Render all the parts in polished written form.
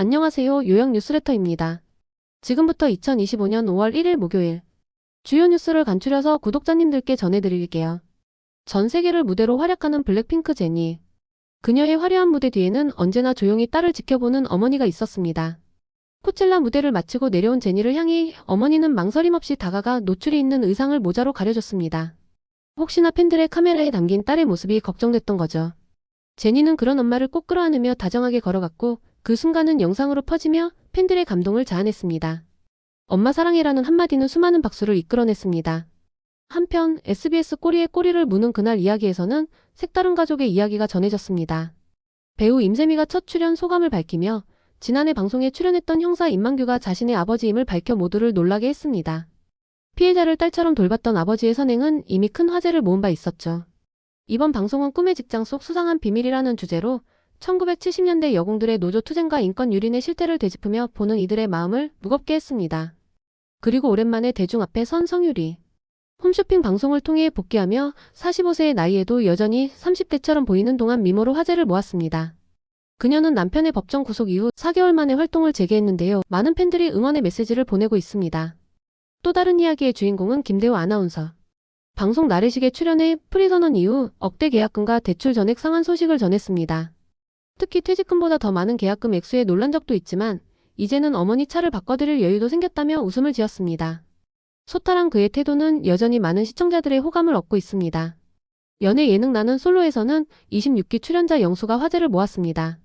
안녕하세요. 요약 뉴스레터입니다. 지금부터 2025년 5월 1일 목요일 주요 뉴스를 간추려서 구독자님들께 전해드릴게요. 전 세계를 무대로 활약하는 블랙핑크 제니. 그녀의 화려한 무대 뒤에는 언제나 조용히 딸을 지켜보는 어머니가 있었습니다. 코첼라 무대를 마치고 내려온 제니를 향해 어머니는 망설임 없이 다가가 노출이 있는 의상을 모자로 가려줬습니다. 혹시나 팬들의 카메라에 담긴 딸의 모습이 걱정됐던 거죠. 제니는 그런 엄마를 꼭 끌어안으며 다정하게 걸어갔고 그 순간은 영상으로 퍼지며 팬들의 감동을 자아냈습니다. 엄마 사랑해라는 한마디는 수많은 박수를 이끌어냈습니다. 한편 SBS 꼬리에 꼬리를 무는 그날 이야기에서는 색다른 가족의 이야기가 전해졌습니다. 배우 임세미가 첫 출연 소감을 밝히며 지난해 방송에 출연했던 형사 임만규가 자신의 아버지임을 밝혀 모두를 놀라게 했습니다. 피해자를 딸처럼 돌봤던 아버지의 선행은 이미 큰 화제를 모은 바 있었죠. 이번 방송은 꿈의 직장 속 수상한 비밀이라는 주제로 1970년대 여공들의 노조 투쟁과 인권 유린의 실태를 되짚으며 보는 이들의 마음을 무겁게 했습니다. 그리고 오랜만에 대중 앞에 선 성유리. 홈쇼핑 방송을 통해 복귀하며 45세의 나이에도 여전히 30대처럼 보이는 동안 미모로 화제를 모았습니다. 그녀는 남편의 법정 구속 이후 4개월 만에 활동을 재개했는데요. 많은 팬들이 응원의 메시지를 보내고 있습니다. 또 다른 이야기의 주인공은 김대호 아나운서. 방송 나래식에 출연해 프리선언 이후 억대 계약금과 대출 전액 상환 소식을 전했습니다. 특히 퇴직금보다 더 많은 계약금 액수에 놀란 적도 있지만 이제는 어머니 차를 바꿔드릴 여유도 생겼다며 웃음을 지었습니다. 소탈한 그의 태도는 여전히 많은 시청자들의 호감을 얻고 있습니다. 연애 예능 나는 솔로에서는 26기 출연자 영수가 화제를 모았습니다.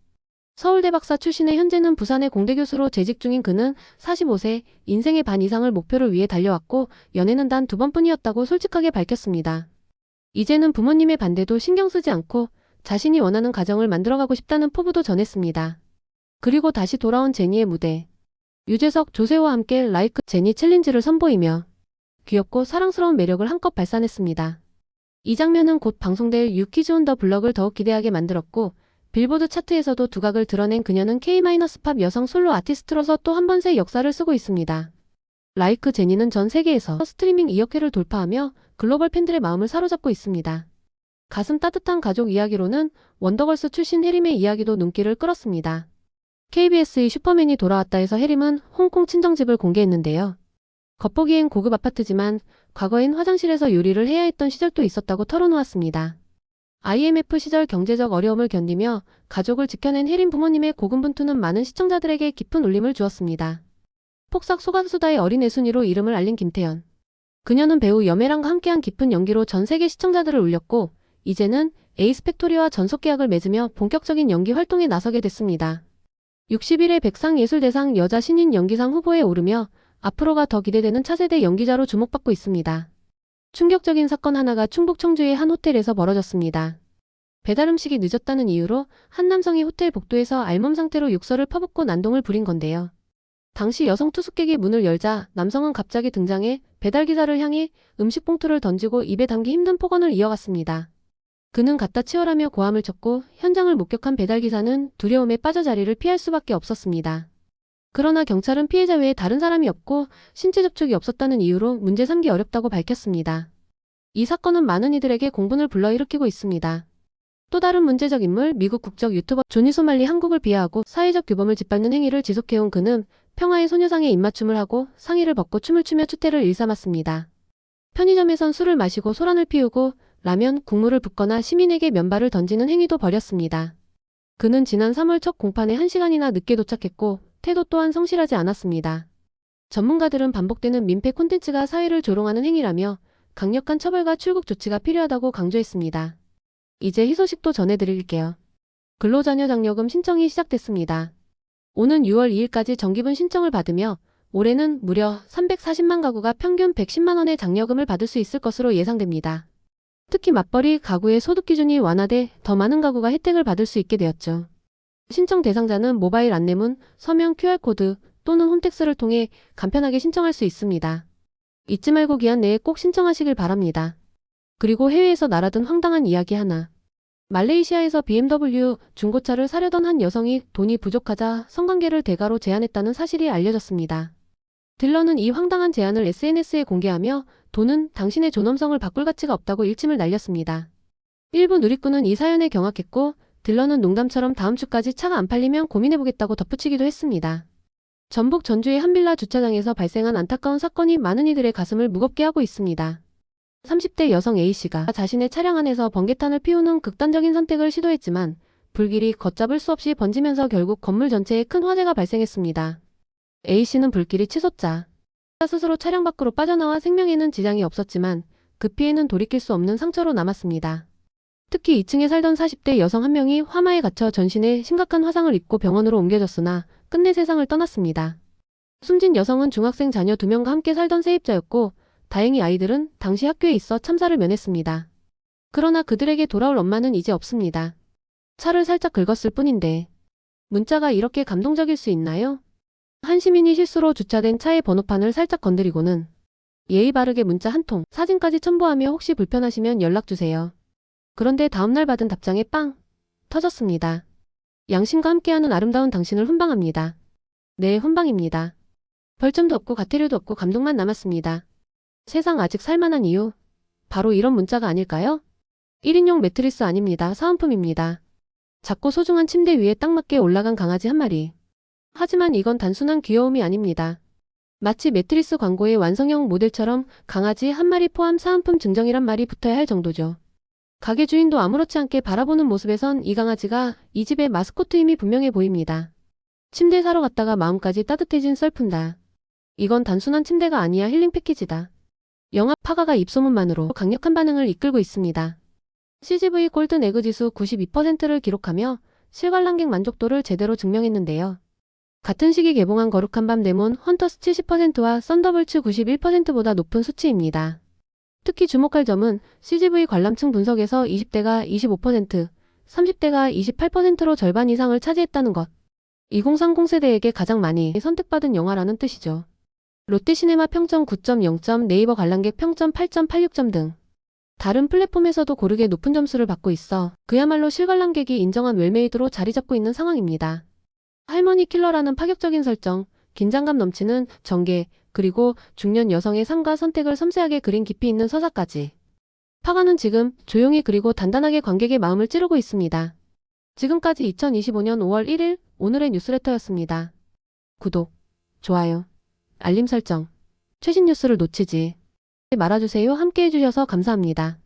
서울대 박사 출신의 현재는 부산의 공대 교수로 재직 중인 그는 45세, 인생의 반 이상을 목표를 위해 달려왔고 연애는 단 2번뿐이었다고 솔직하게 밝혔습니다. 이제는 부모님의 반대도 신경 쓰지 않고 자신이 원하는 가정을 만들어가고 싶다는 포부도 전했습니다. 그리고 다시 돌아온 제니의 무대. 유재석, 조세호와 함께 라이크 제니 챌린지를 선보이며 귀엽고 사랑스러운 매력을 한껏 발산했습니다. 이 장면은 곧 방송될 유키즈 온 더 블럭을 더욱 기대하게 만들었고 빌보드 차트에서도 두각을 드러낸 그녀는 K-팝 여성 솔로 아티스트로서 또 한 번 새 역사를 쓰고 있습니다. 라이크 제니는 전 세계에서 스트리밍 2억 회를 돌파하며 글로벌 팬들의 마음을 사로잡고 있습니다. 가슴 따뜻한 가족 이야기로는 원더걸스 출신 해림의 이야기도 눈길을 끌었습니다. KBS의 슈퍼맨이 돌아왔다에서 해림은 홍콩 친정집을 공개했는데요. 겉보기엔 고급 아파트지만 과거엔 화장실에서 요리를 해야 했던 시절도 있었다고 털어놓았습니다. IMF 시절 경제적 어려움을 견디며 가족을 지켜낸 해림 부모님의 고군분투는 많은 시청자들에게 깊은 울림을 주었습니다. 폭삭 소가수다의 어린 애순이로 이름을 알린 김태연. 그녀는 배우 여매랑과 함께한 깊은 연기로 전 세계 시청자들을 울렸고 이제는 에이스팩토리와 전속 계약을 맺으며 본격적인 연기 활동에 나서게 됐습니다. 61회 백상예술대상 여자 신인 연기상 후보에 오르며 앞으로가 더 기대되는 차세대 연기자로 주목받고 있습니다. 충격적인 사건 하나가 충북 청주의 한 호텔에서 벌어졌습니다. 배달 음식이 늦었다는 이유로 한 남성이 호텔 복도에서 알몸 상태로 욕설을 퍼붓고 난동을 부린 건데요. 당시 여성 투숙객이 문을 열자 남성은 갑자기 등장해 배달기사를 향해 음식 봉투를 던지고 입에 담기 힘든 폭언을 이어갔습니다. 그는 갖다 치워라며 고함을 쳤고 현장을 목격한 배달기사는 두려움에 빠져 자리를 피할 수밖에 없었습니다. 그러나 경찰은 피해자 외에 다른 사람이 없고 신체 접촉이 없었다는 이유로 문제 삼기 어렵다고 밝혔습니다. 이 사건은 많은 이들에게 공분을 불러일으키고 있습니다. 또 다른 문제적 인물 미국 국적 유튜버 조니 소말리 한국을 비하하고 사회적 규범을 짓밟는 행위를 지속해온 그는 평화의 소녀상에 입맞춤을 하고 상의를 벗고 춤을 추며 추태를 일삼았습니다. 편의점에선 술을 마시고 소란을 피우고 라면, 국물을 붓거나 시민에게 면발을 던지는 행위도 벌였습니다. 그는 지난 3월 첫 공판에 1시간이나 늦게 도착했고 태도 또한 성실하지 않았습니다. 전문가들은 반복되는 민폐 콘텐츠가 사회를 조롱하는 행위라며 강력한 처벌과 출국 조치가 필요하다고 강조했습니다. 이제 희소식도 전해드릴게요. 근로자녀 장려금 신청이 시작됐습니다. 오는 6월 2일까지 정기분 신청을 받으며 올해는 무려 340만 가구가 평균 110만 원의 장려금을 받을 수 있을 것으로 예상됩니다. 특히 맞벌이 가구의 소득 기준이 완화돼 더 많은 가구가 혜택을 받을 수 있게 되었죠. 신청 대상자는 모바일 안내문, 서명 QR코드 또는 홈택스를 통해 간편하게 신청할 수 있습니다. 잊지 말고 기한 내에 꼭 신청하시길 바랍니다. 그리고 해외에서 날아든 황당한 이야기 하나. 말레이시아에서 BMW 중고차를 사려던 한 여성이 돈이 부족하자 성관계를 대가로 제안했다는 사실이 알려졌습니다. 딜러는 이 황당한 제안을 SNS에 공개하며 돈은 당신의 존엄성을 바꿀 가치가 없다고 일침을 날렸습니다. 일부 누리꾼은 이 사연에 경악했고 딜러는 농담처럼 다음 주까지 차가 안 팔리면 고민해보겠다고 덧붙이기도 했습니다. 전북 전주의 한 빌라 주차장에서 발생한 안타까운 사건이 많은 이들의 가슴을 무겁게 하고 있습니다. 30대 여성 A씨가 자신의 차량 안에서 번개탄을 피우는 극단적인 선택을 시도했지만 불길이 걷잡을 수 없이 번지면서 결국 건물 전체에 큰 화재가 발생했습니다. A씨는 불길이 치솟자 스스로 차량 밖으로 빠져나와 생명에는 지장이 없었지만 그 피해는 돌이킬 수 없는 상처로 남았습니다. 특히 2층에 살던 40대 여성 한 명이 화마에 갇혀 전신에 심각한 화상을 입고 병원으로 옮겨졌으나 끝내 세상을 떠났습니다. 숨진 여성은 중학생 자녀 2명과 함께 살던 세입자였고 다행히 아이들은 당시 학교에 있어 참사를 면했습니다. 그러나 그들에게 돌아올 엄마는 이제 없습니다. 차를 살짝 긁었을 뿐인데 문자가 이렇게 감동적일 수 있나요? 한 시민이 실수로 주차된 차의 번호판을 살짝 건드리고는 예의 바르게 문자 한 통, 사진까지 첨부하며 혹시 불편하시면 연락주세요. 그런데 다음날 받은 답장에 빵! 터졌습니다. 양심과 함께하는 아름다운 당신을 훈방합니다. 네, 훈방입니다. 벌점도 없고 가태료도 없고 감동만 남았습니다. 세상 아직 살만한 이유? 바로 이런 문자가 아닐까요? 1인용 매트리스 아닙니다. 사은품입니다. 작고 소중한 침대 위에 딱 맞게 올라간 강아지 한 마리. 하지만 이건 단순한 귀여움이 아닙니다. 마치 매트리스 광고의 완성형 모델처럼 강아지 한 마리 포함 사은품 증정이란 말이 붙어야 할 정도죠. 가게 주인도 아무렇지 않게 바라보는 모습에선 이 강아지가 이 집의 마스코트임이 분명해 보입니다. 침대 사러 갔다가 마음까지 따뜻해진 썰푼다. 이건 단순한 침대가 아니야, 힐링 패키지다. 영화 파가가 입소문만으로 강력한 반응을 이끌고 있습니다. CGV 골든 에그 지수 92%를 기록하며 실관람객 만족도를 제대로 증명했는데요. 같은 시기 개봉한 거룩한 밤 데몬 헌터스 70%와 썬더볼츠 91%보다 높은 수치입니다. 특히 주목할 점은 CGV 관람층 분석에서 20대가 25%, 30대가 28%로 절반 이상을 차지했다는 것. 2030 세대에게 가장 많이 선택받은 영화라는 뜻이죠. 롯데시네마 평점 9.0점, 네이버 관람객 평점 8.86점 등 다른 플랫폼에서도 고르게 높은 점수를 받고 있어 그야말로 실관람객이 인정한 웰메이드로 자리 잡고 있는 상황입니다. 할머니 킬러라는 파격적인 설정, 긴장감 넘치는 전개, 그리고 중년 여성의 삶과 선택을 섬세하게 그린 깊이 있는 서사까지. 파가는 지금 조용히 그리고 단단하게 관객의 마음을 찌르고 있습니다. 지금까지 2025년 5월 1일 오늘의 뉴스레터였습니다. 구독, 좋아요, 알림 설정, 최신 뉴스를 놓치지 말아주세요. 함께 해주셔서 감사합니다.